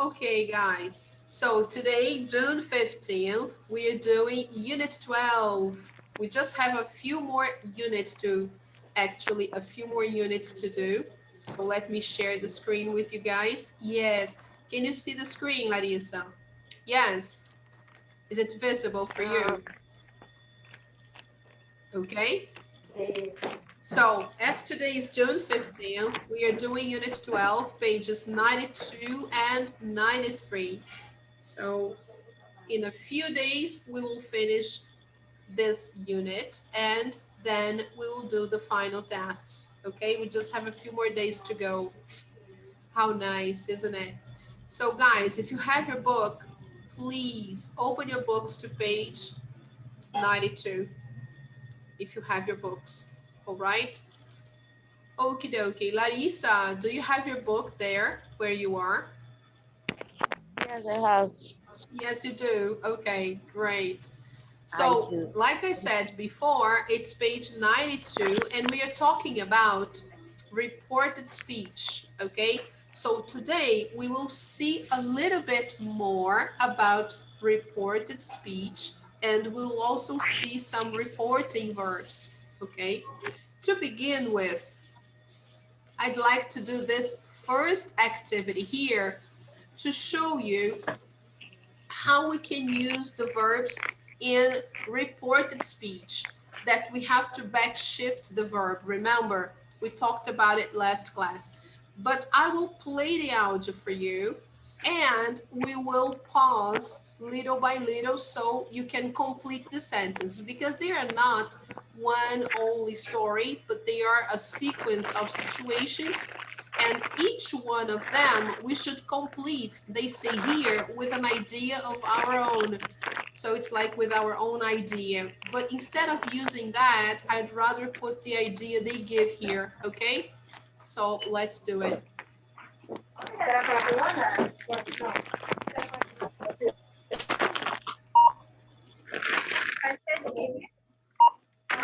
Okay, guys. So today, June 15th, we are doing Unit 12. We just have a few more units to, actually, a few more units to do. So let me share the screen with you guys. Yes. Can you see the screen, Larissa? Yes. Is it visible for you? Okay. So as today is June 15th, we are doing Unit 12, pages 92 and 93. So in a few days, we will finish this unit and then we will do the final tests. Okay, we just have a few more days to go. How nice, isn't it? So guys, if you have your book, please open your books to page 92 if you have your books. All right. Okie dokie. Larissa, do you have your book there where you are? Yes, I have. Yes, you do. Okay, great. I So, do. like I said before, it's page 92, and we are talking about reported speech, okay? So today we will see a little bit more about reported speech, and we will also see some reporting verbs, okay? To begin with, I'd like to do this first activity here to show you how we can use the verbs in reported speech, that we have to backshift the verb. Remember, we talked about it last class. But I will play the audio for you and we will pause little by little so you can complete the sentence, because they are not one only story, but they are a sequence of situations, and each one of them we should complete, they say here, with an idea of our own. So it's like with our own idea. But instead of using that, I'd rather put the idea they give here, okay? So let's do it.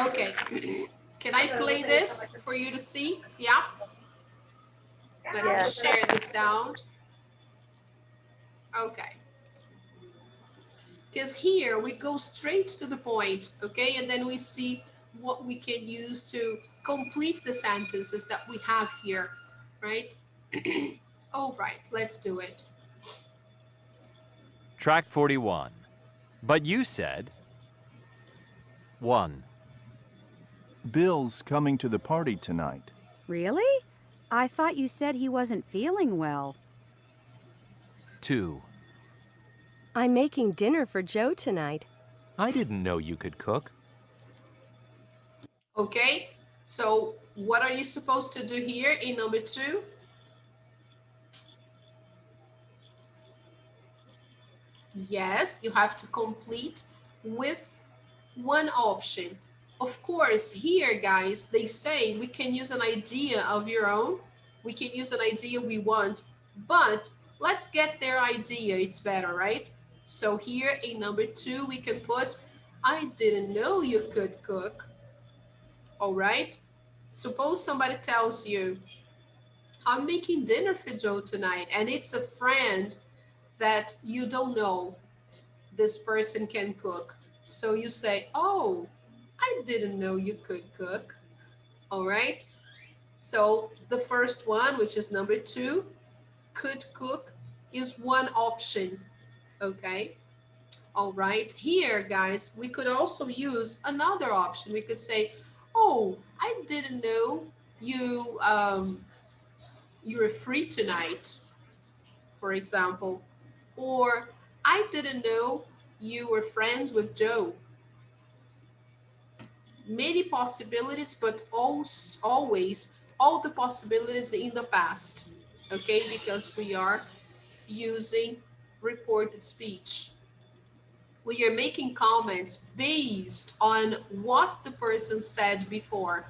Okay. Can I play this for you to see? Yeah? Let me Yes. share the sound. Okay. Because here we go straight to the point, okay? And then we see what we can use to complete the sentences that we have here, right? All right, let's do it. Track 41. But you said 1, Bill's coming to the party tonight. Really? I thought you said he wasn't feeling well. 2, I'm making dinner for Joe tonight. I didn't know you could cook. Okay, so what are you supposed to do here in number 2? Yes, you have to complete with one option. Of course, here, guys, they say we can use an idea of your own. We can use an idea we want, but let's get their idea. It's better, right? So here in number 2, we can put, I didn't know you could cook. All right? Suppose somebody tells you, I'm making dinner for Joe tonight, and it's a friend that you don't know. This person can cook. So you say, oh, I didn't know you could cook. All right. So the first one, which is number 2, could cook, is one option. Okay. All right. Here, guys, we could also use another option. We could say, oh, I didn't know you were free tonight, for example. Or I didn't know you were friends with Joe. Many possibilities, but always all the possibilities in the past, okay? Because we are using reported speech. We are making comments based on what the person said before,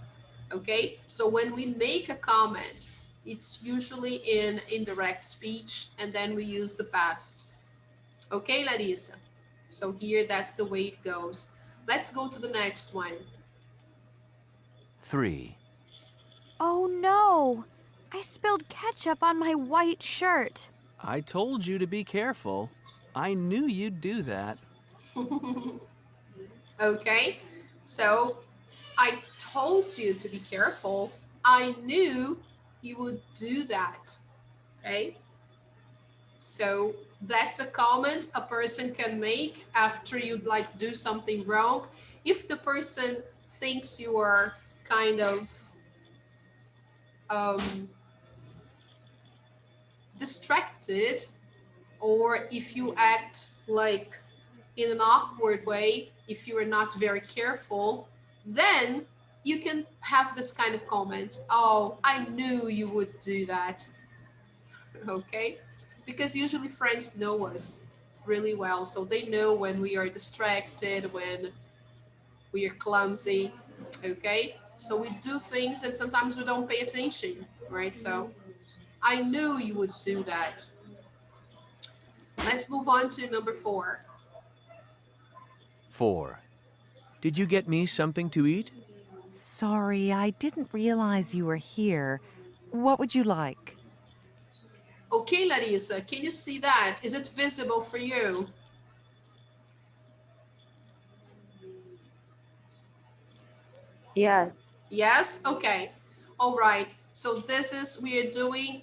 okay? So when we make a comment, it's usually in indirect speech, and then we use the past. Okay, Larissa? So here, that's the way it goes. Let's go to the next one. 3, Oh no! I spilled ketchup on my white shirt. I told you to be careful. I knew you'd do that. Okay, so I told you to be careful. I knew you would do that. Okay, so that's a comment a person can make after you like do something wrong. If the person thinks you are kind of um, distracted, or if you act like in an awkward way, if you are not very careful, then you can have this kind of comment. Oh, I knew you would do that. Okay? Because usually friends know us really well. So they know when we are distracted, when we are clumsy. Okay? So we do things that sometimes we don't pay attention, right? So I knew you would do that. Let's move on to number 4. 4. Did you get me something to eat? Sorry, I didn't realize you were here. What would you like? Okay, Larissa, can you see that? Is it visible for you? Yes. Yes? Okay. All right. So this is, we are doing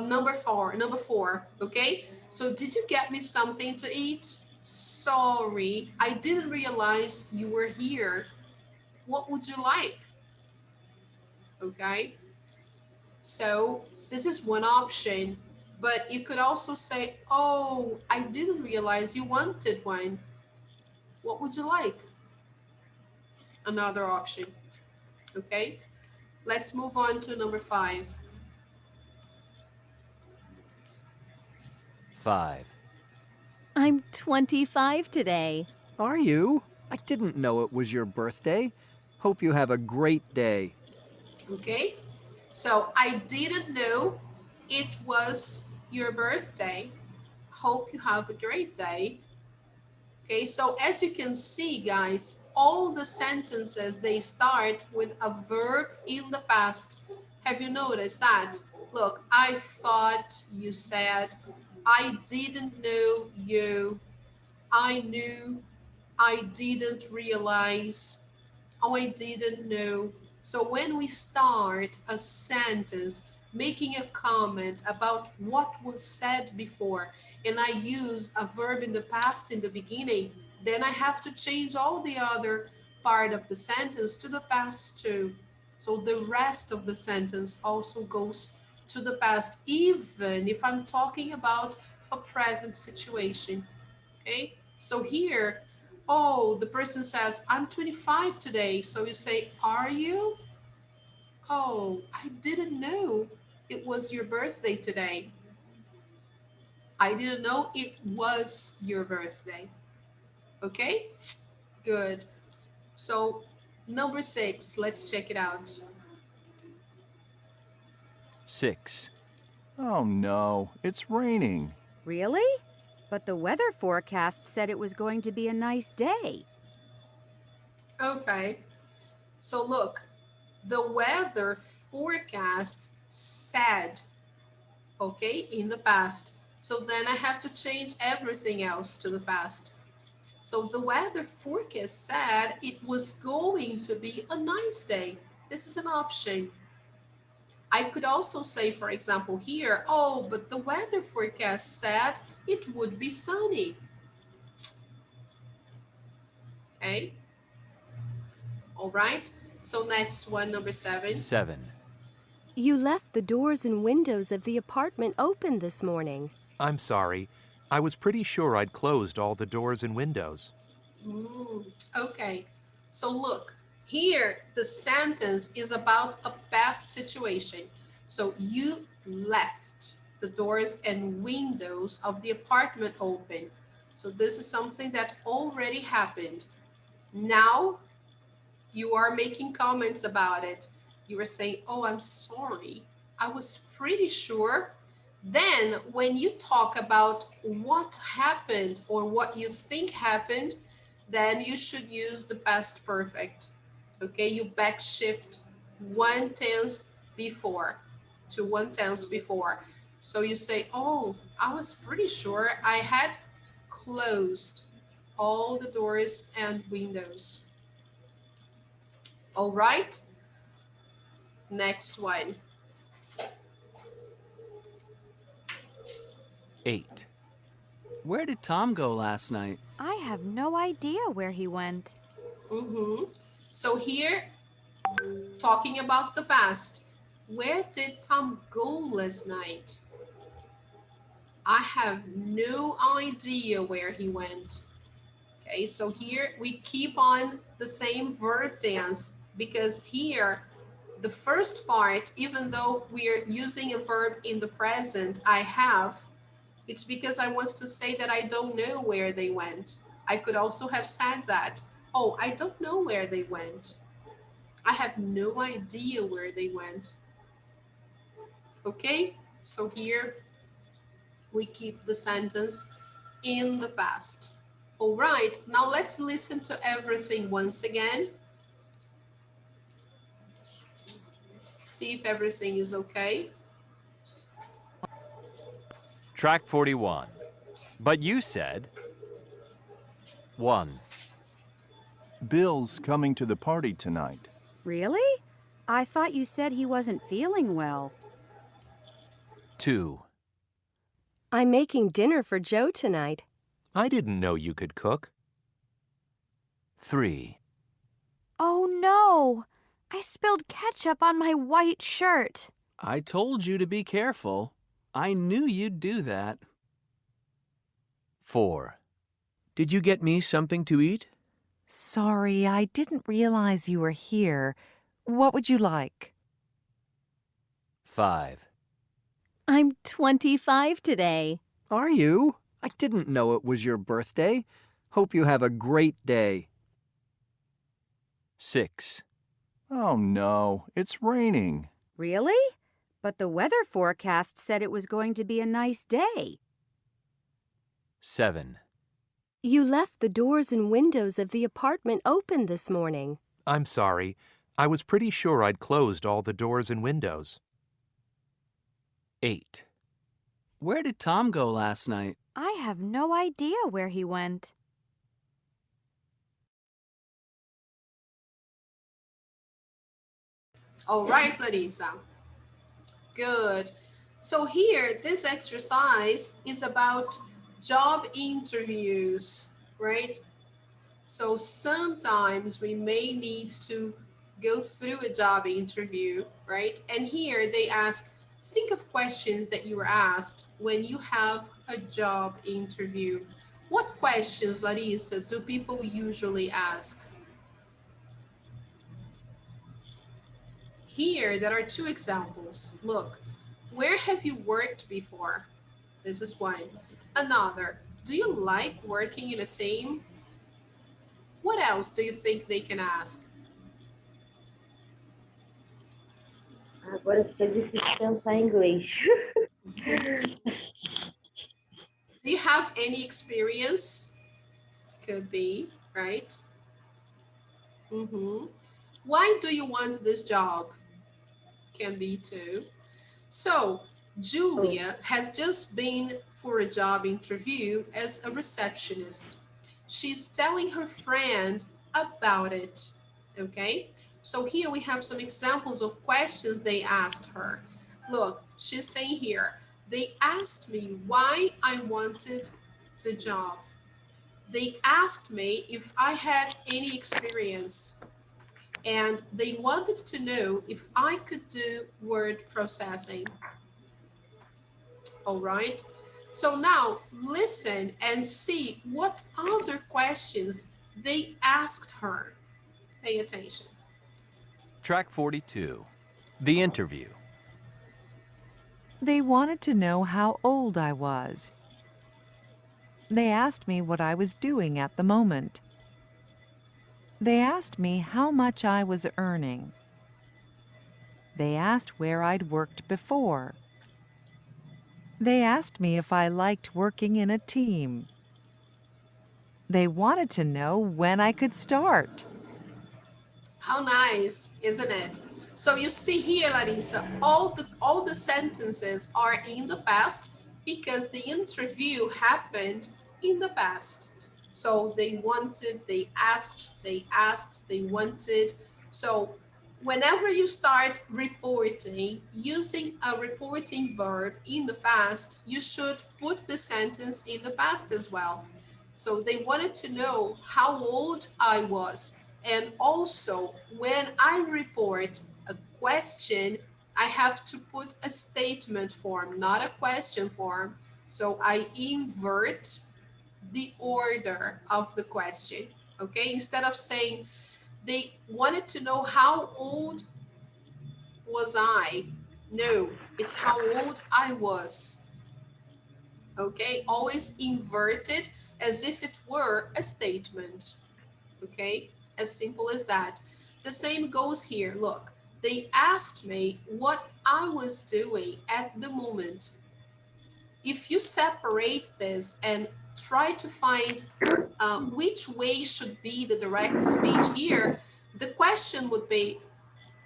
number 4. Okay. So did you get me something to eat? Sorry, I didn't realize you were here. What would you like? Okay. So this is one option, but you could also say, oh, I didn't realize you wanted one. What would you like? Another option. Okay. Let's move on to number 5. 5. I'm 25 today. Are you? I didn't know it was your birthday. Hope you have a great day. Okay. So I didn't know it was your birthday. Hope you have a great day. Okay, so as you can see, guys, all the sentences, they start with a verb in the past. Have you noticed that? Look, I thought, you said, I didn't know you, I knew, I didn't realize, oh, I didn't know. So when we start a sentence making a comment about what was said before, and I use a verb in the past in the beginning, then I have to change all the other part of the sentence to the past too. So the rest of the sentence also goes to the past, even if I'm talking about a present situation. Okay, so here, oh, the person says, I'm 25 today. So you say, are you? Oh, I didn't know it was your birthday today. I didn't know it was your birthday. Okay, good. So number 6, let's check it out. 6. Oh no, it's raining. Really? But the weather forecast said it was going to be a nice day. Okay, so look, the weather forecast said, okay, in the past. So then I have to change everything else to the past. So the weather forecast said it was going to be a nice day. This is an option. I could also say, for example, here, oh, but the weather forecast said it would be sunny. Okay. All right. So next one, number 7. 7. You left the doors and windows of the apartment open this morning. I'm sorry. I was pretty sure I'd closed all the doors and windows. Okay. So look, here the sentence is about a past situation. So you left the doors and windows of the apartment open. So this is something that already happened. Now you are making comments about it. You are saying, oh, I'm sorry. I was pretty sure. Then when you talk about what happened or what you think happened, then you should use the past perfect. Okay, you backshift one tense before to one tense before. So you say, oh, I was pretty sure I had closed all the doors and windows. All right, next one. 8. Where did Tom go last night? I have no idea where he went. So here, talking about the past, where did Tom go last night? I have no idea where he went. Okay, so here we keep on the same verb tense because here, the first part, even though we are using a verb in the present, I have, it's because I want to say that I don't know where they went. I could also have said that. Oh, I don't know where they went. I have no idea where they went. Okay, so here we keep the sentence in the past. All right, now let's listen to everything once again. See if everything is okay. Track 41. But you said 1, Bill's coming to the party tonight. Really? I thought you said he wasn't feeling well. 2, I'm making dinner for Joe tonight. I didn't know you could cook. 3, Oh no! I spilled ketchup on my white shirt. I told you to be careful. I knew you'd do that. 4, Did you get me something to eat? Sorry, I didn't realize you were here. What would you like? 5, I'm 25 today. Are you? I didn't know it was your birthday. Hope you have a great day. 6, Oh no, it's raining. Really? But the weather forecast said it was going to be a nice day. 7, You left the doors and windows of the apartment open this morning. I'm sorry. I was pretty sure I'd closed all the doors and windows. 8, Where did Tom go last night? I have no idea where he went. All right, Larissa. Good. So here, this exercise is about job interviews, right? So sometimes we may need to go through a job interview, right? And here they ask, think of questions that you were asked when you have a job interview. What questions, Larissa, do people usually ask? Here, there are 2 examples. Look, where have you worked before? This is one. Another, do you like working in a team? What else do you think they can ask? Agora fica difícil pensar em inglês. Do you have any experience? Could be, right? Why do you want this job? Can be too. So Julia has just been for a job interview as a receptionist. She's telling her friend about it, okay? So here we have some examples of questions they asked her. Look, she's saying here, they asked me why I wanted the job. They asked me if I had any experience, and they wanted to know if I could do word processing. All right. So now listen and see what other questions they asked her. Pay attention. Track 42. The interview. They wanted to know how old I was. They asked me what I was doing at the moment. They asked me how much I was earning. They asked where I'd worked before. They asked me if I liked working in a team. They wanted to know when I could start. How nice, isn't it? So you see here, Larissa, all the sentences are in the past because the interview happened in the past. So they wanted, they asked, they wanted. So whenever you start reporting using a reporting verb in the past, you should put the sentence in the past as well. So they wanted to know how old I was. And also, when I report a question, I have to put a statement form, not a question form. So I invert the order of the question. Okay, instead of saying they wanted to know how old was I? No, it's how old I was. Okay, always inverted as if it were a statement. Okay, as simple as that. The same goes here. Look, they asked me what I was doing at the moment. If you separate this and try to find which way should be the direct speech here, the question would be,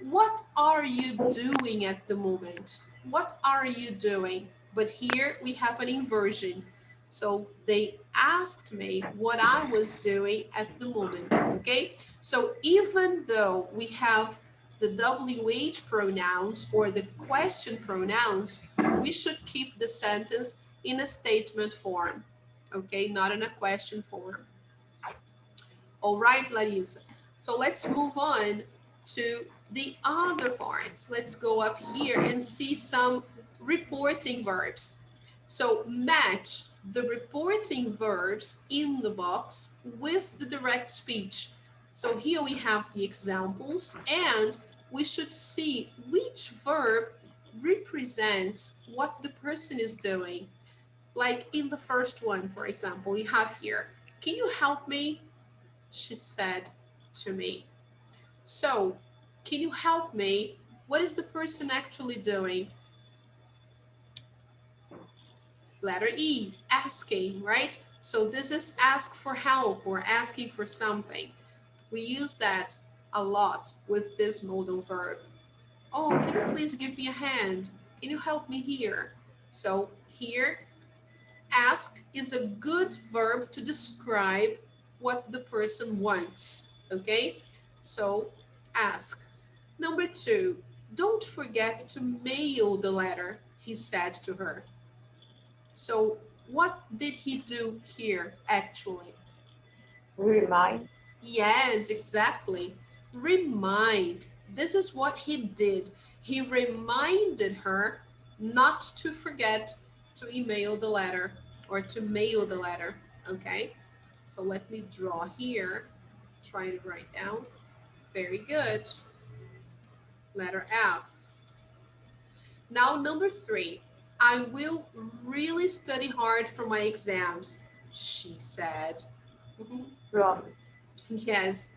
what are you doing at the moment? What are you doing? But here we have an inversion. So they asked me what I was doing at the moment, okay? So even though we have the WH pronouns or the question pronouns, we should keep the sentence in a statement form, okay? Not in a question form. All right, Larissa. So let's move on to the other parts. Let's go up here and see some reporting verbs. So match the reporting verbs in the box with the direct speech. So here we have the examples, and we should see which verb represents what the person is doing. Like in the first one, for example, you have here, can you help me? She said to me. So, can you help me? What is the person actually doing? Letter E, asking, right? So this is ask for help or asking for something. We use that a lot with this modal verb. Oh, can you please give me a hand? Can you help me here? So here, ask is a good verb to describe what the person wants, okay? So ask. Number 2, don't forget to mail the letter, he said to her. So what did he do here actually? Remind. Yes, exactly. Remind. This is what he did. He reminded her not to forget to email the letter or to mail the letter. Okay, so let me draw here. Try to write down. Very good. Letter F. Now, number 3. I will really study hard for my exams, she said. From. Yes,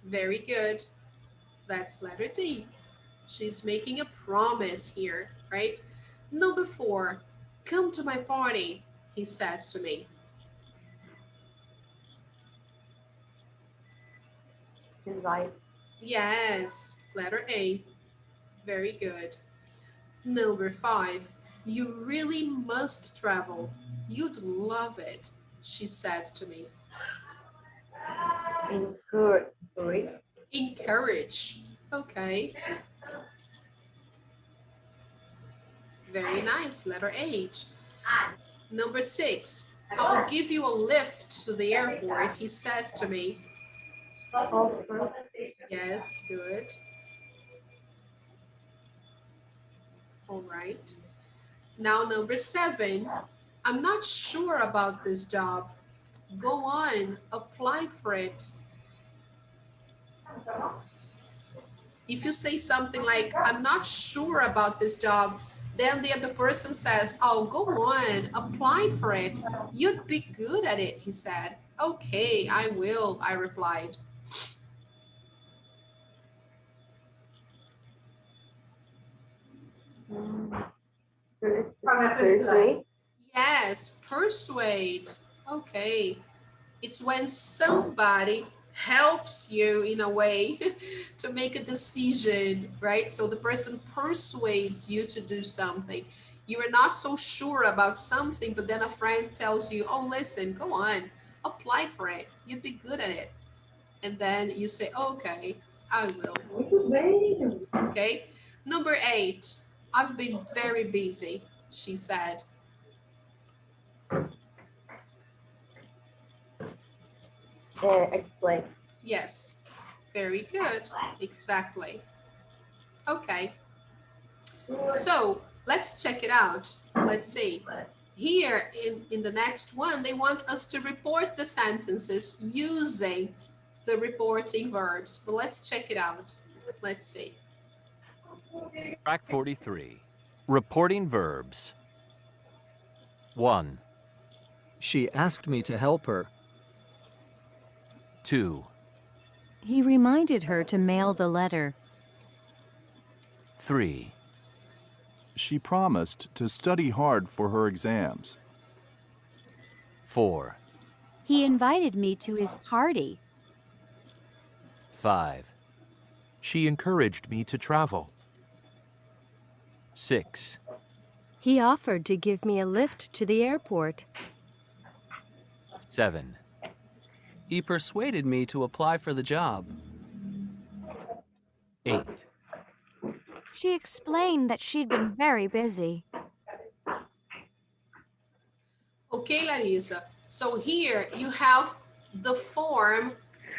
very good. That's letter D. She's making a promise here, right? Number 4, come to my party, he says to me. Invite. Yes, letter A. Very good. Number 5, you really must travel. You'd love it, she said to me. Encourage. Encourage. Okay. Very nice. Letter H. Number 6. I'll give you a lift to the airport, he said to me. Offer. Yes, good. All right. Now, number 7. I'm not sure about this job. Go on, apply for it. If you say something like, I'm not sure about this job, then the other person says, oh, go on, apply for it. You'd be good at it, he said. Okay, I will, I replied. Persuade. Yes, persuade. Okay. It's when somebody helps you in a way to make a decision, right? So the person persuades you to do something. You are not so sure about something, but then a friend tells you, oh, listen, go on, apply for it. You'd be good at it. And then you say, okay, I will. Okay. Number 8, I've been very busy, she said. Explain. Yes, very good. Exactly. Okay. So let's check it out. Let's see. Here in the next one, they want us to report the sentences using the reporting verbs. But let's check it out. Let's see. Track 43. Reporting verbs. 1, She asked me to help her. 2, He reminded her to mail the letter. 3, She promised to study hard for her exams. 4, He invited me to his party. 5, She encouraged me to travel. 6, He offered to give me a lift to the airport. 7, He persuaded me to apply for the job. 8, She explained that she'd been very busy. Okay, Larissa. So here you have the form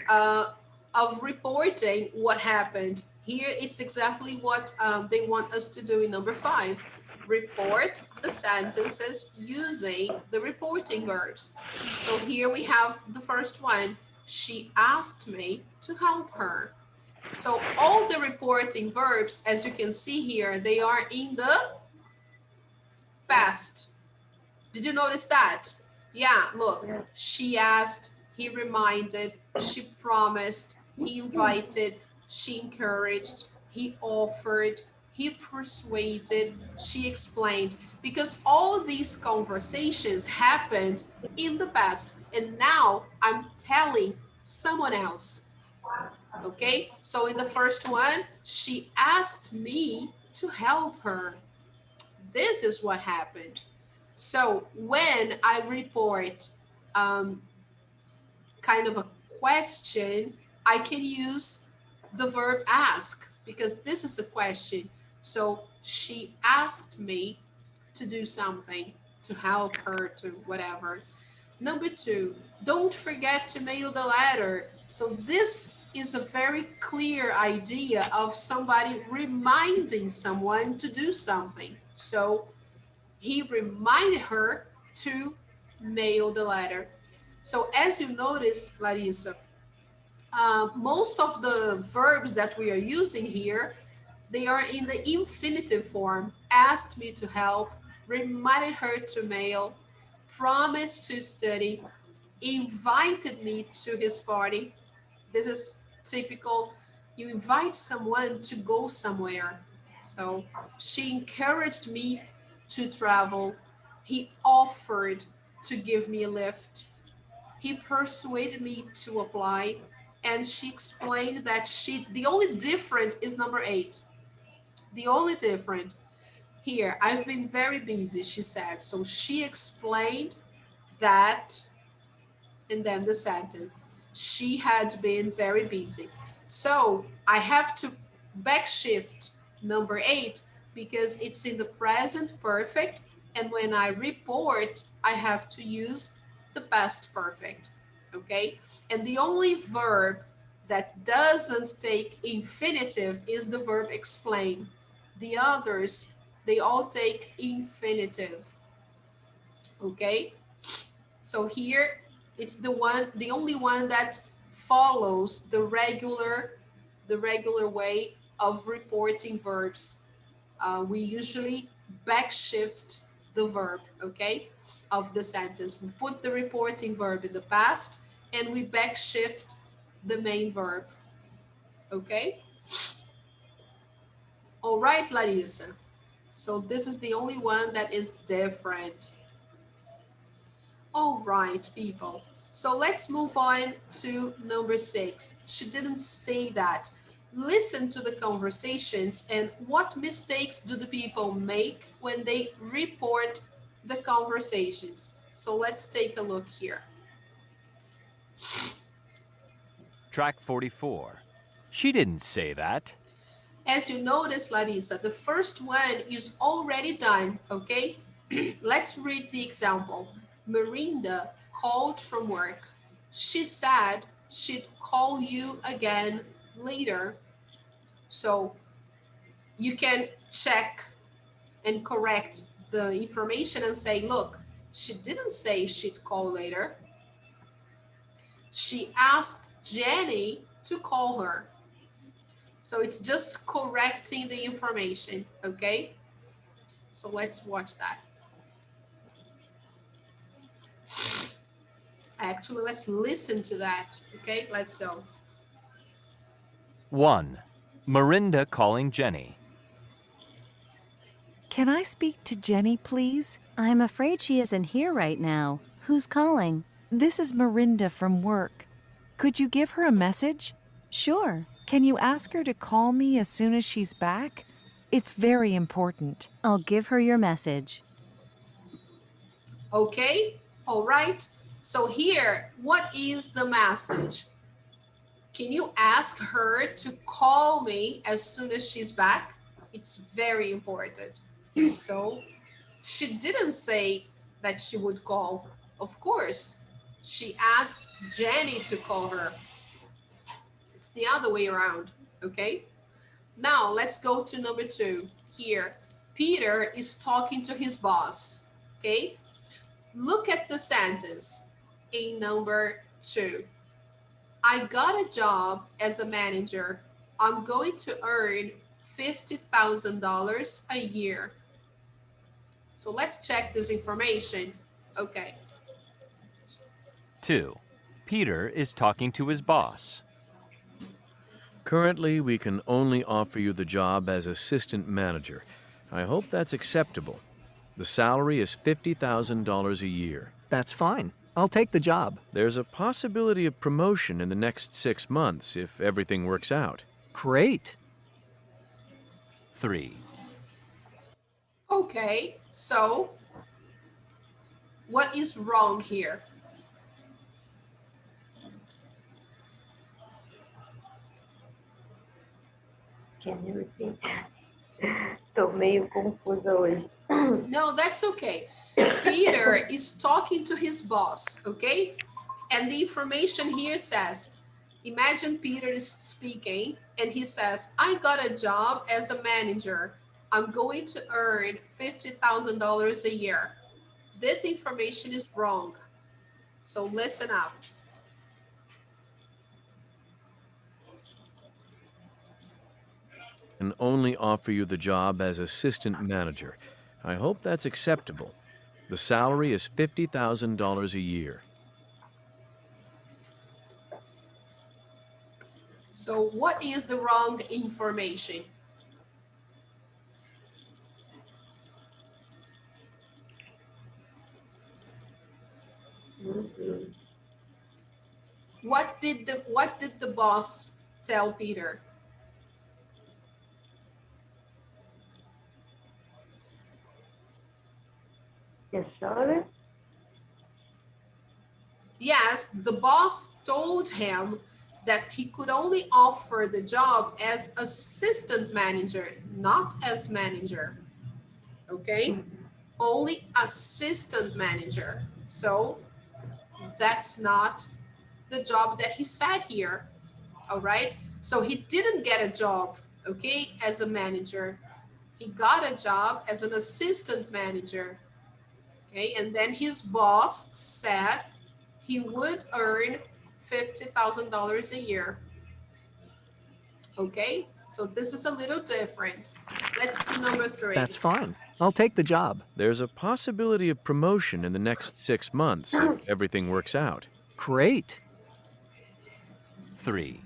of reporting what happened. Here it's exactly what they want us to do in number 5. Report the sentences using the reporting verbs. So here we have the first one. She asked me to help her. So all the reporting verbs, as you can see here, they are in the past. Did you notice that? Yeah, look. She asked, he reminded, she promised, he invited, she encouraged, he offered, he persuaded, she explained. Because all these conversations happened in the past, and now I'm telling someone else. Okay, so in the first one, she asked me to help her. This is what happened. So when I report kind of a question, I can use the verb ask because this is a question. So she asked me to do something, to help her, to whatever. Number 2, don't forget to mail the letter. So this is a very clear idea of somebody reminding someone to do something. So he reminded her to mail the letter. So as you noticed, Larissa, most of the verbs that we are using here, they are in the infinitive form. Asked me to help, reminded her to mail, promised to study, invited me to his party. This is typical. You invite someone to go somewhere. So she encouraged me to travel. He offered to give me a lift. He persuaded me to apply. And she explained that the only different is number 8. The only different here, I've been very busy, she said. So she explained that, and then the sentence, she had been very busy. So I have to backshift number 8 because it's in the present perfect. And when I report, I have to use the past perfect. Okay. And the only verb that doesn't take infinitive is the verb explain. The others, they all take infinitive. Okay. So here it's the only one that follows the regular way of reporting verbs. We usually backshift the verb, okay, of the sentence. We put the reporting verb in the past and we backshift the main verb, okay? All right, Larissa. So this is the only one that is different. All right, people. So let's move on to number 6. She didn't say that. Listen to the conversations and what mistakes do the people make when they report the conversations. So let's take a look here. Track 44. She didn't say that. As you notice, Larissa, the first one is already done, okay? Let's read the example. Mirinda called from work. She said she'd call you again later. So you can check and correct the information and say, look, she didn't say she'd call later. She asked Jenny to call her. So it's just correcting the information, okay? So let's watch that. Actually, let's listen to that, okay? Let's go. 1. Mirinda calling Jenny. Can I speak to Jenny, please? I'm afraid she isn't here right now. Who's calling? This is Mirinda from work. Could you give her a message? Sure. Can you ask her to call me as soon as she's back? It's very important. I'll give her your message. Okay, all right. So here, what is the message? Can you ask her to call me as soon as she's back? It's very important. So she didn't say that she would call. Of course, she asked Jenny to call her. It's the other way around, okay? Now let's go to number 2. Here, Peter is talking to his boss, okay? Look at the sentence in number 2. I got a job as a manager. I'm going to earn $50,000 a year. So let's check this information. Okay. 2. Peter is talking to his boss. Currently, we can only offer you the job as assistant manager. I hope that's acceptable. The salary is $50,000 a year. That's fine. I'll take the job. There's a possibility of promotion in the next 6 months if everything works out. Great. 3. Okay, so what is wrong here? Can you repeat? Tô meio confusa hoje. No, that's okay. Peter is talking to his boss, okay? And the information here says, imagine Peter is speaking and he says, I got a job as a manager. I'm going to earn $50,000 a year. This information is wrong. So listen up. And only offer you the job as assistant manager. I hope that's acceptable. The salary is $50,000 a year. So what is the wrong information? What did the boss tell Peter? Yes, sorry. Yes, the boss told him that he could only offer the job as assistant manager, not as manager. Okay? Only assistant manager. So that's not the job that he said here. All right? So he didn't get a job, okay, as a manager. He got a job as an assistant manager. Okay, and then his boss said he would earn $50,000 a year. Okay, so this is a little different. Let's see number 3. That's fine. I'll take the job. There's a possibility of promotion in the next 6 months if everything works out. Great. 3.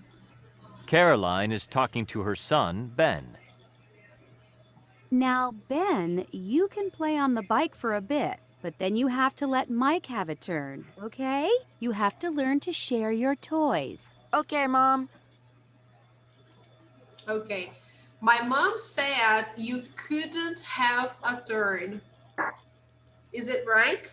Caroline is talking to her son, Ben. Now, Ben, you can play on the bike for a bit. But then you have to let Mike have a turn, okay? You have to learn to share your toys. Okay, Mom. Okay. My mom said you couldn't have a turn. Is it right?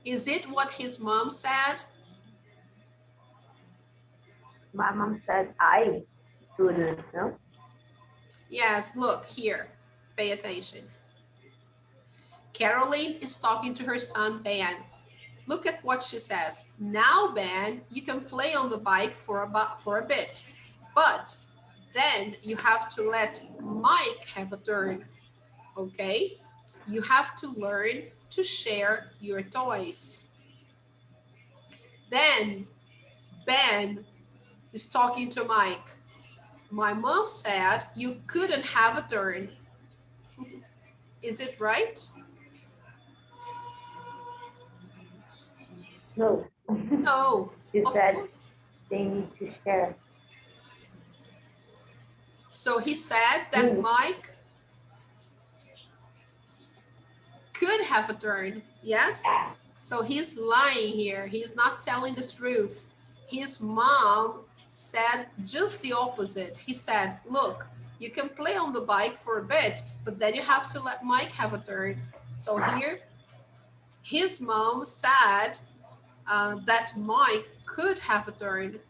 Is it what his mom said? My mom said I couldn't, no? Yes, look here. Pay attention. Caroline is talking to her son, Ben. Look at what she says. Now, Ben, you can play on the bike for a bit, but then you have to let Mike have a turn, okay? You have to learn to share your toys. Then Ben is talking to Mike. My mom said you couldn't have a turn. Is it right? No. No. She Of said course. they need to share. So he said that Mike could have a turn. Yes? So he's lying here. He's not telling the truth. His mom said just the opposite. He said, look, you can play on the bike for a bit, but then you have to let Mike have a turn. So here, his mom said that Mike could have a turn.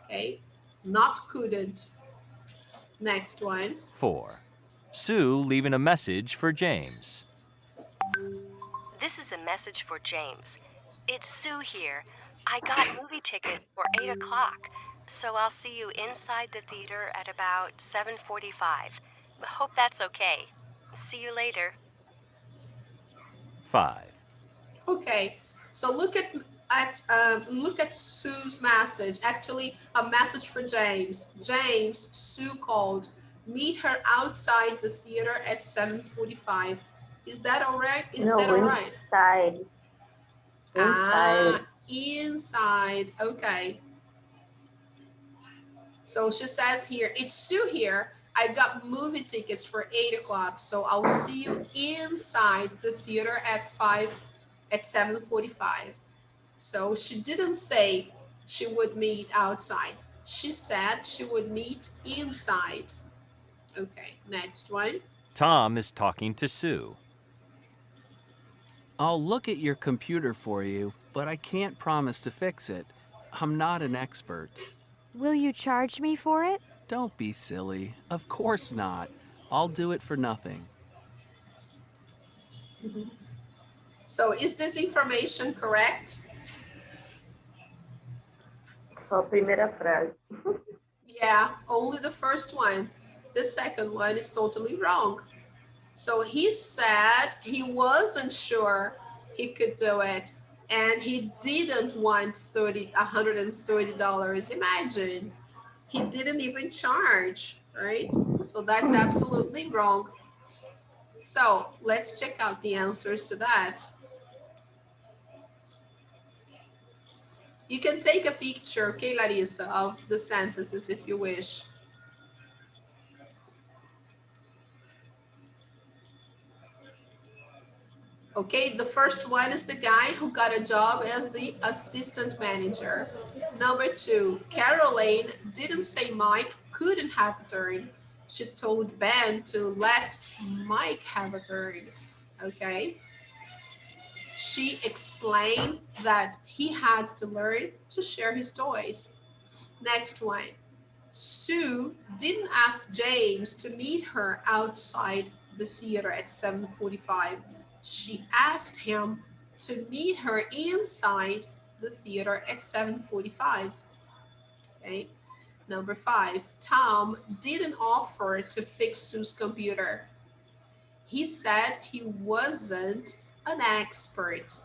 Okay? Not couldn't. Next one. 4. Sue leaving a message for James. This is a message for James. It's Sue here. I got movie tickets for 8 o'clock, so I'll see you inside the theater at about 7:45. Hope that's okay. See you later. 5. Okay, so look at Sue's message. Actually, a message for James. James, Sue called. Meet her outside the theater at 7:45. Is that all right? Is that all right? Inside. Ah, inside. Okay. So she says here, it's Sue here. I got movie tickets for 8 o'clock, so I'll see you inside the theater at 7:45. So she didn't say she would meet outside. She said she would meet inside. Okay, next one. Tom is talking to Sue. I'll look at your computer for you, but I can't promise to fix it. I'm not an expert. Will you charge me for it? Don't be silly. Of course not. I'll do it for nothing. So is this information correct? Só a primeira frase. Yeah, only the first one. The second one is totally wrong. So he said he wasn't sure he could do it, and he didn't want $130. Imagine, he didn't even charge, right? So that's absolutely wrong. So let's check out the answers to that. You can take a picture, okay, Larissa, of the sentences if you wish. Okay, the first one is the guy who got a job as the assistant manager. Number 2, Caroline didn't say Mike couldn't have a turn. She told Ben to let Mike have a turn. Okay. She explained that he had to learn to share his toys. Next one. Sue didn't ask James to meet her outside the theater at 7:45. She asked him to meet her inside the theater at 7:45. Okay. Number 5, Tom didn't offer to fix Sue's computer. He said he wasn't an expert.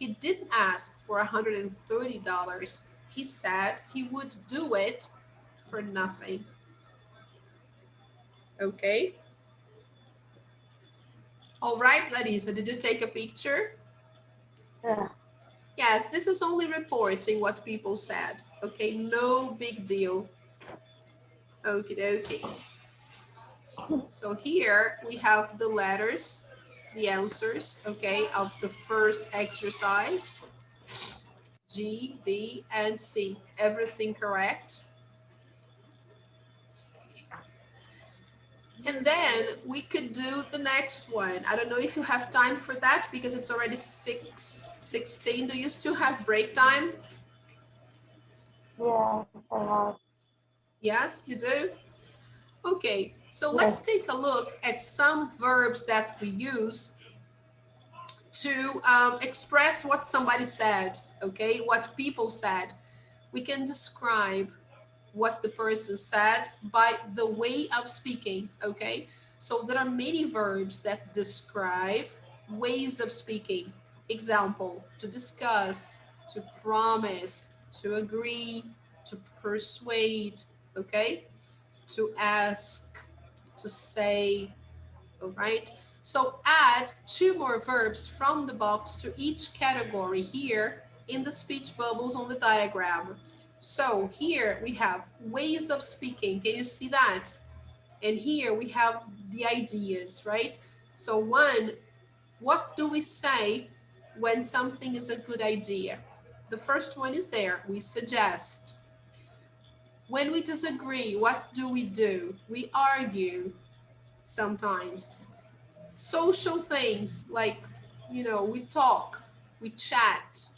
He didn't ask for $130. He said he would do it for nothing. Okay. All right, Larissa, did you take a picture? Yeah. Yes, this is only reporting what people said. Okay, no big deal. Okie dokie. So here we have the letters, the answers, okay, of the first exercise. G, B, and C. Everything correct? And then we could do the next one. I don't know if you have time for that because it's already 6:16. Do you still have break time? Yeah, I have. Yes, you do? Okay, so let's Yes. take a look at some verbs that we use to express what somebody said, okay, what people said. We can describe what the person said by the way of speaking, okay? So there are many verbs that describe ways of speaking. Example, to discuss, to promise, to agree, to persuade, okay? To ask, to say, all right? So add two more verbs from the box to each category here in the speech bubbles on the diagram. So here we have ways of speaking. Can you see that? And here we have the ideas, right? So one, what do we say when something is a good idea? The first one is there. We suggest. When we disagree, what do? We argue sometimes. Social things like, we talk, we chat,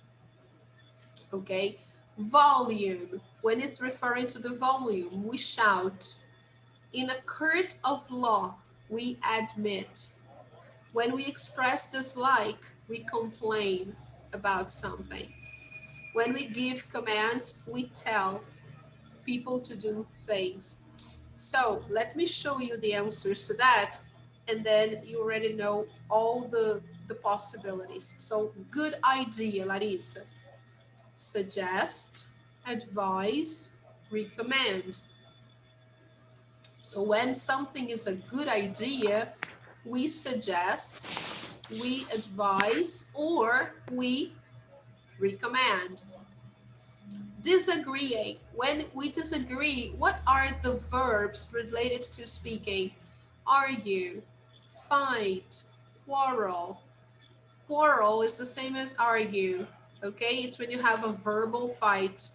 okay? Volume, when it's referring to the volume, we shout. In a court of law, we admit. When we express dislike, we complain about something. When we give commands, we tell people to do things. So let me show you the answers to that, and then you already know all the possibilities. So good idea, Larissa. Suggest, advise, recommend. So when something is a good idea, we suggest, we advise, or we recommend. Disagreeing. When we disagree, what are the verbs related to speaking? Argue, fight, quarrel. Quarrel is the same as argue, okay? It's when you have a verbal fight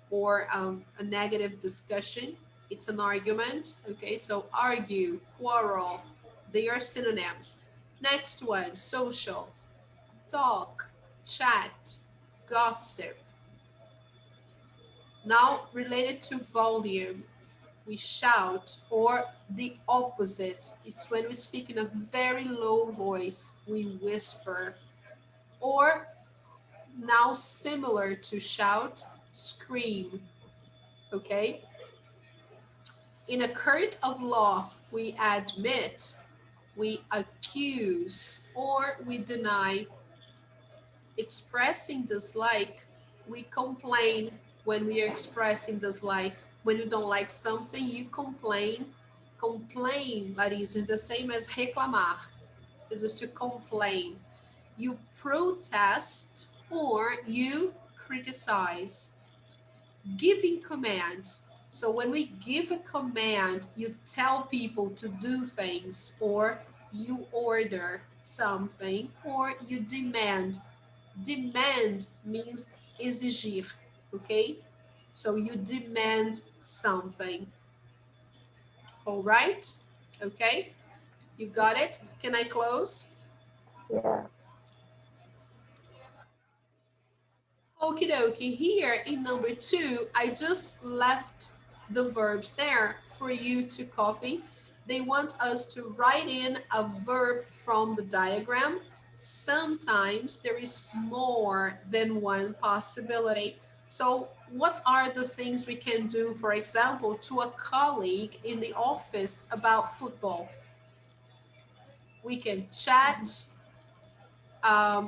or a negative discussion. It's an argument, okay? So argue, quarrel, they are synonyms. Next one, social. Talk, chat, gossip. Now, related to volume, we shout, or the opposite. It's when we speak in a very low voice, we whisper. Or now similar to shout, scream, okay? In a court of law, we admit, we accuse, or we deny. Expressing dislike, we complain when we are expressing dislike. When you don't like something, you complain. Complain, Larissa, is the same as reclamar. This is to complain. You protest or you criticize. Giving commands. So when we give a command, you tell people to do things, or you order something, or you demand. Demand means exigir, okay? So you demand something. All right? Okay? You got it? Can I close? Yeah. Okie dokie. Here in number 2, I just left the verbs there for you to copy. They want us to write in a verb from the diagram. Sometimes there is more than one possibility. So what are the things we can do, for example, to a colleague in the office about football? We can chat,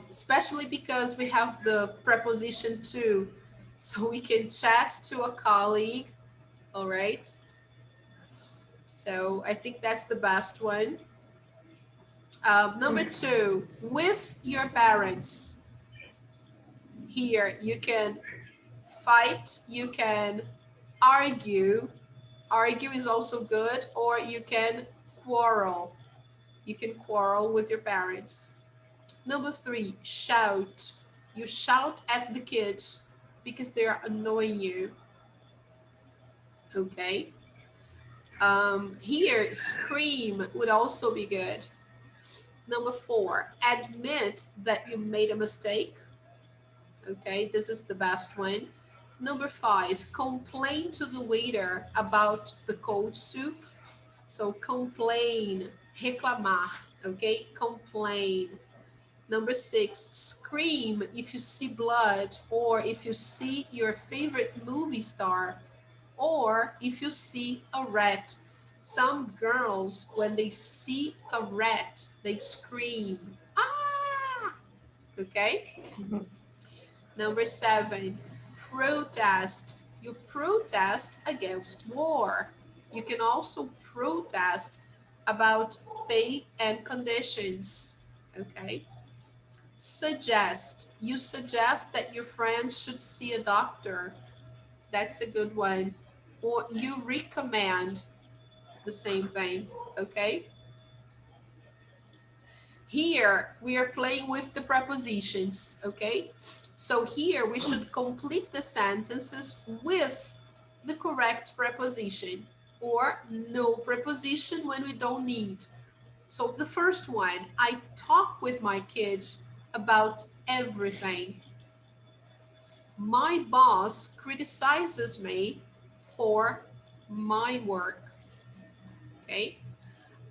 especially because we have the preposition to. So we can chat to a colleague, all right? So I think that's the best one. Number 2, with your parents. Here you can fight, you can argue, Argue is also good, or you can quarrel. You can quarrel with your parents. Number 3, shout. You shout at the kids because they are annoying you. Okay. Here, scream would also be good. Number 4, admit that you made a mistake. Okay, this is the best one. Number 5, complain to the waiter about the cold soup. So complain, reclamar, okay? Complain. Number 6, scream if you see blood, or if you see your favorite movie star, or if you see a rat. Some girls, when they see a rat, they scream. Ah! Okay? Number 7, protest. You protest against war. You can also protest about pay and conditions. Okay? Suggest. You suggest that your friend should see a doctor. That's a good one. Or you recommend the same thing. Okay? Here we are playing with the prepositions. Okay? So here we should complete the sentences with the correct preposition or no preposition when we don't need. So the first one, I talk with my kids about everything. My boss criticizes me for my work. Okay?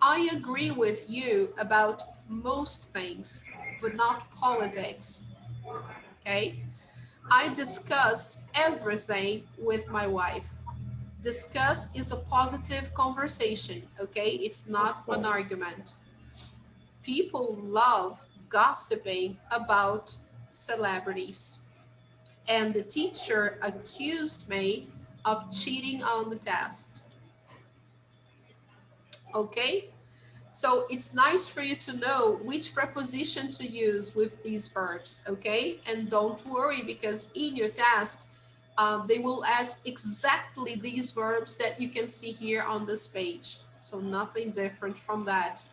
I agree with you about most things, but not politics. Okay? I discuss everything with my wife. Discuss is a positive conversation, okay? It's not an argument. People love gossiping about celebrities. And the teacher accused me of cheating on the test. Okay? So it's nice for you to know which preposition to use with these verbs, okay? And don't worry, because in your test, they will ask exactly these verbs that you can see here on this page. So nothing different from that.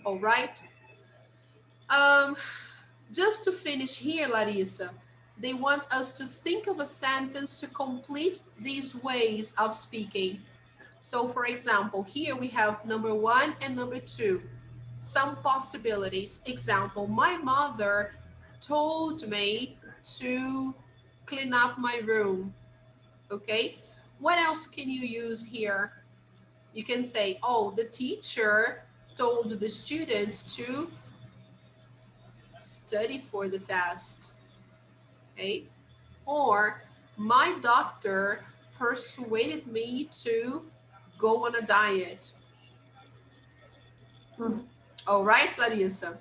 All right? Just to finish here, Larissa, they want us to think of a sentence to complete these ways of speaking. So for example, here we have number 1 and number 2. Some possibilities. Example, my mother told me to clean up my room. Okay? What else can you use here? You can say, oh, the teacher told the students to study for the test. Okay? Or my doctor persuaded me to go on a diet. All right, Larissa.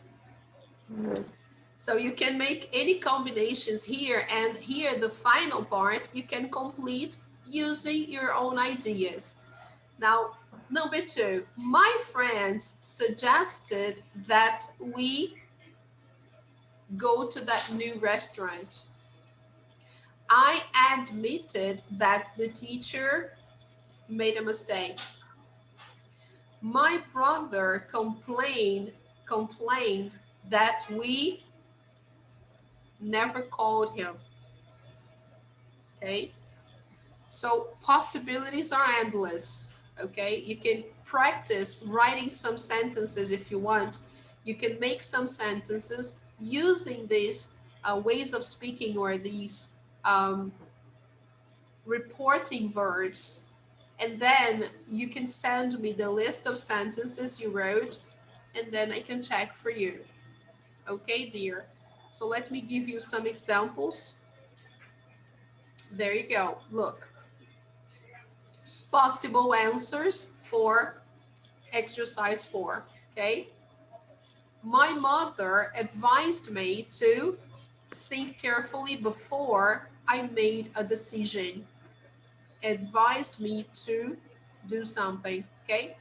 So you can make any combinations here, and here the final part you can complete using your own ideas. Now, number 2, my friends suggested that we go to that new restaurant. I admitted that the teacher made a mistake. My brother complained that we never called him. Okay? So possibilities are endless. Okay? You can practice writing some sentences if you want. You can make some sentences using these ways of speaking, or these reporting verbs. And then you can send me the list of sentences you wrote, and then I can check for you. Okay, dear? So let me give you some examples. There you go. Look. Possible answers for exercise 4. Okay? My mother advised me to think carefully before I made a decision. Advised me to do something. Okay?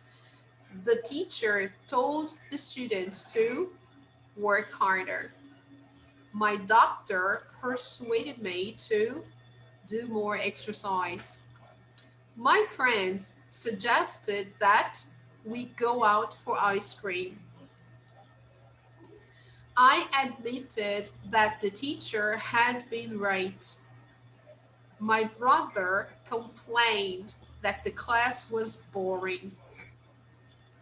The teacher told the students to work harder. My doctor persuaded me to do more exercise. My friends suggested that we go out for ice cream. I admitted that the teacher had been right. My brother complained that the class was boring.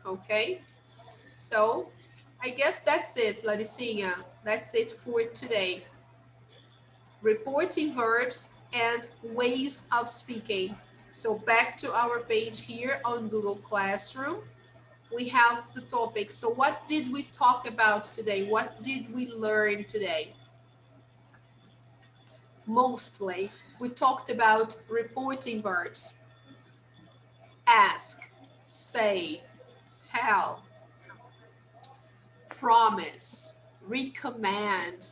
Okay, so I guess that's it, Laricinha. That's it for today. Reporting verbs and ways of speaking. So back to our page here on Google Classroom. We have the topic. So what did we talk about today? What did we learn today? Mostly, we talked about reporting verbs. Ask, say, tell, promise, recommend,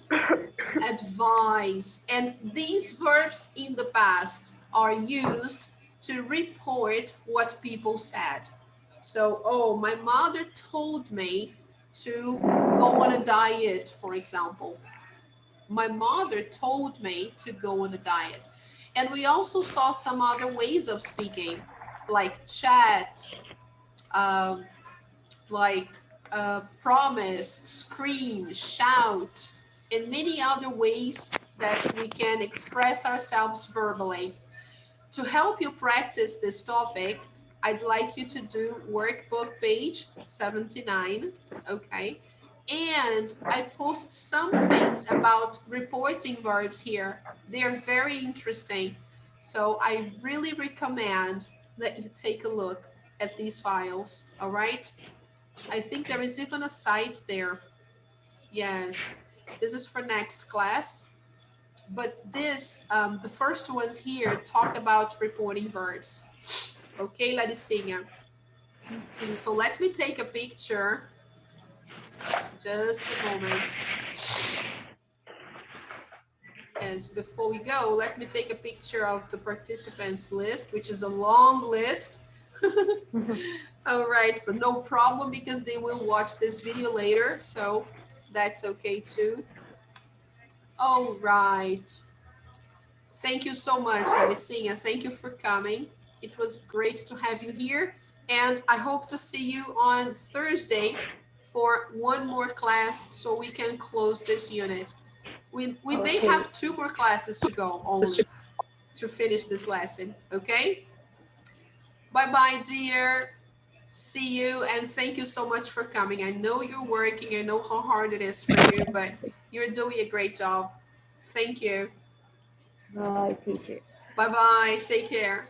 advise, and these verbs in the past are used to report what people said. So, oh, my mother told me to go on a diet, for example. My mother told me to go on a diet. And we also saw some other ways of speaking, like chat, um, like promise, scream, shout, and many other ways that we can express ourselves verbally. To help you practice this topic, I'd like you to do workbook page 79, okay? And I post some things about reporting verbs here. They're very interesting. So I really recommend that you take a look at these files, all right? I think there is even a site there. Yes, this is for next class. But this, the first ones here talk about reporting verbs. Okay, Laricinha. So let me take a picture. Just a moment. Yes, before we go, let me take a picture of the participants list, which is a long list. All right, but no problem because they will watch this video later, so that's okay too. All right. Thank you so much, Laricinha. Thank you for coming. It was great to have you here. And I hope to see you on Thursday for one more class so we can close this unit. We may have 2 more classes to go only to finish this lesson, okay? Bye-bye, dear. See you, and thank you so much for coming. I know you're working. I know how hard it is for you, but you're doing a great job. Thank you. Bye, teacher. Bye-bye. Take care.